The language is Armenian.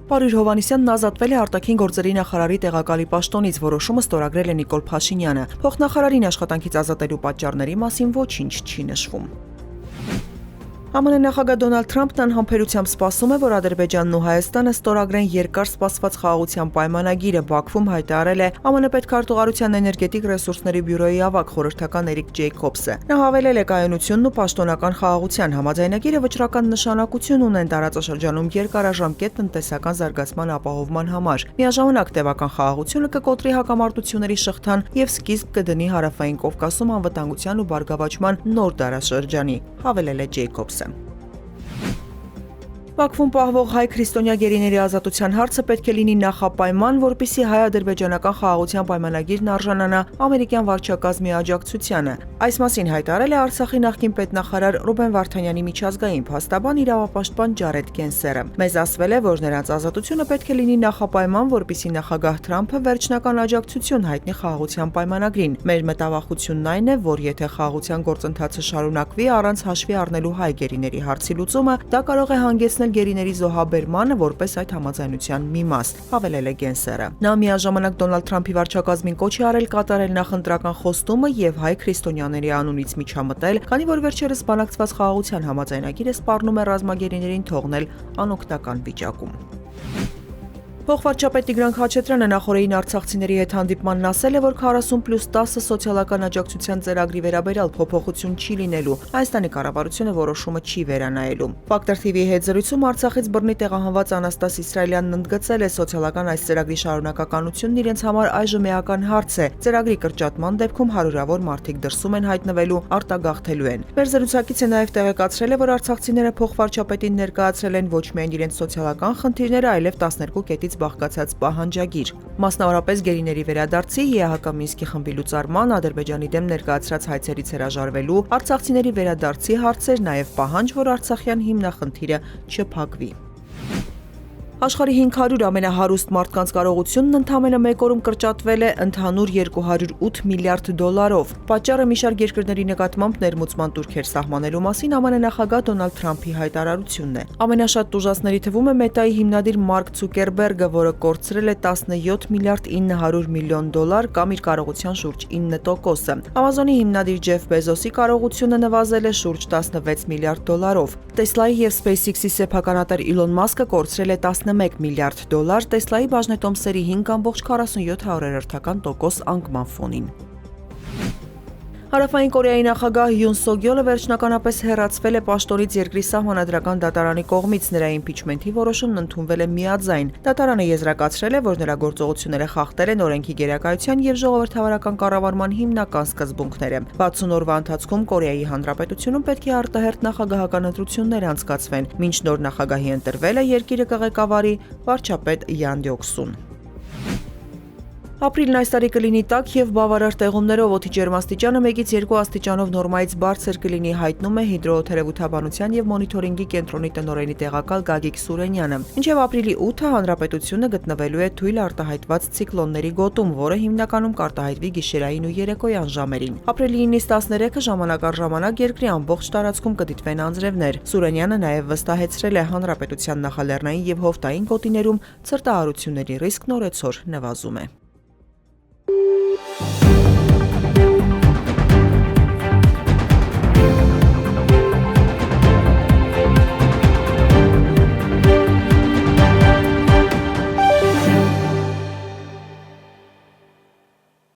Պարույր Հովհաննիսյանն ազատվել է արտաքին գործերի նախարարի տեղակալի պաշտոնից, որոշումը ստորագրել է Նիկոլ Փաշինյանը։ Փոխնախարարին աշխատանքից ազատելու պատճառների մասին ոչինչ չի նշվում։ ԱՄՆ նախագահ Դոնալդ Թրամփն անհամբերությամբ սպասում է, որ Ադրբեջանն ու Հայաստանը ստորագրեն երկար սպասված խաղաղության պայմանագիրը։ Բաքվում հայտարարել է ԱՄՆ պետքարտուղարության էներգետիկ ռեսուրսների բյուրոյի ավագ խորհրդական Էրիկ Ջեյքոբսը։ Նա հավելել է կայունությունն ու պաշտոնական խաղաղության համաձայնագիրը վճռական նշանակություն ունեն տարածաշրջանում երկարաժամկետ տնտեսական զարգացման ապահովման համար։ Միաժամանակ տևական խաղաղությունը կկոտրի հակամարտությունների շղթան եւ սկիզբ կդնի Հարավային Կովկասում անվտանգության ու բարգավաճման նոր դարաշրջանի, հավելել է Ջեյքոբսը։ Բաքվում պահվող հայ քրիստոնյա գերիների ազատության հարցը պետք է լինի նախապայման, որպեսզի հայ-ադրբեջանական խաղաղության պայմանագիրն արժանանա ամերիկյան վարչակազմի աջակցությանը։ Այս մասին հայտարարել է Արցախի նախկին պետնախարար Ռուբեն Վարդանյանի միջազգային փաստաբան իրավապաշտպան Ջարեդ Գենսերը։ Մեզ ասվել է, որ նրանց ազատությունը պետք է լինի նախապայման, որպեսզի նախագահ Թրամփը վերջնական աջակցություն հայտնի խաղաղության պայմանագրին։ Մեր մտավախությունն այն է, որ եթե խաղաղության գործընթացը շարունակվի առանց հաշվի առնելու հայ գերիների հարցի լուծումը, դա կարող է հանգեցնել գերիների զոհաբերմանը որպես այդ համաձայնության մի մաս, հավելել է Գենսերը։ Նա միաժամանակ Դոնալդ Թրամփի վարչակազմին կոչ է արել կատարել նախընտրական խոստումը եւ հայ քրիստոնյաների անունից միջամտել, քանի որ վերջերս բանակցված խաղաղության համաձայնագիրը սպառնում է ռազմագերիներին թողնել անօգնական վիճակում։ Փոխվարչապետ Տիգրան Խաչատրյանը նախորդին արցախցիների հետ հանդիպմանն ասել է, որ 40+10 սոցիալական աջակցության ծրագրի վերաբերյալ փոփոխություն չի լինելու, Հայաստանի կառավարությունը որոշումը չի վերանայելու։ Ֆակտոր TV-ի հետ զրույցում Արցախից բռնի տեղահանված Անաստաս Իսրայելյանն ընդգծել է սոցիալական այս ծրագրի շարունակականությունն իրենց համար այժմ էական հարց է։ Ծրագրի կրճատման դեպքում հարյուրավոր մարդիկ դրսում են հայտնվելու, արտագաղթելու են։ Մեր զրուցակիցը նաև տեղեկացրել է, որ արցախցիները փոխվարչապետին ներկայացրել են ոչ միայն իրենց սոցիալական խնդիրները, այլև 12 կետից բաղկացած պահանջագիր, մասնավորապես գերիների վերադարձի, ԵԱՀԿ Մինսկի խմբի լուծարման, Ադրբեջանի դեմ ներկայացրած հայցերից հրաժարվելու, արցախցիների վերադարձի հարցեր, նաև պահանջ, որ արցախյան հիմնախնդիրը չփակվի։ Աշխարհի 500 ամենահարուստ մարդկանց կարողությունն ընդամենը մեկ օրում կրճատվել է ընդհանուր $208 միլիարդ։ Պատճառը մի շարք երկրների նկատմամբ ներմուծման տուրքեր սահմանելու մասին ԱՄՆ նախագահ Դոնալդ Թրամփի հայտարարությունն է։ Ամենաշատ տուժածների թվում է Մետայի հիմնադիր Մարկ Ցուկերբերգը, որը կորցրել է $17 միլիարդ $900 միլիոն կամ իր կարողության շուրջ 9%-ը։ Ամազոնի հիմնադիր Ջեֆ Բեզոսի կարողությունը նվազել է շուրջ $16 միլիարդ։ Տեսլայի եւ SpaceX-ի սեփականատեր Իլոն Մասկը կորցրել է $11 միլիարդ, Տեսլայի բաժնետոմսերի 5.4%-ական անկման ֆոնին։ Հարավային Կորեայի նախագահ Յուն Սոգյոլը վերջնականապես հեռացվել է պաշտոնից երկրի սահմանադրական դատարանի կողմից։ Նրա իմպիչմենթի որոշումն ընդունվել է միաձայն։ Դատարանը եզրակացրել է, որ նրա գործողությունները խախտել են օրենքի գերակայության եւ ժողովրդավարական կառավարման հիմնական սկզբունքները։ 60 օրվա ընթացքում Կորեայի Հանրապետությունում պետք է արտահերթ նախագահական ընտրություններ անցկացվեն, մինչ նոր նախագահի ընտրվելը երկիրը կղեկավարի վարչապետ Յան Դյոք-սուն։ Ապրիլն այս տարի կլինի տաք եւ բավարար տեղումներով, օդի ջերմաստիճանը 1-ից 2 աստիճանով նորմայից բարձր կլինի, հայտնում է հիդրոթերապևտաբանության եւ մոնիթորինգի կենտրոնի տնօրենի տեղակալ Գագիկ Սուրենյանը։ Մինչեւ ապրիլի 8-ը հանրապետությունը գտնվելու է թույլ արտահայտված ցիկլոնների գոտում, որը հիմնականում կարտահայտվի գիշերային ու երեկոյան ժամերին։ Ապրիլի 9-ից 13-ը ժամանակ առ ժամանակ երկրի ամբողջ տարածքում կդիտվեն անձրևներ։ Սուրենյանը նաեւ վստահեցրել է հանրապետության նախալեռնային եւ հովտային գոտիներում ցրտահարությունների ռիսկն օրեցօր նվազում է։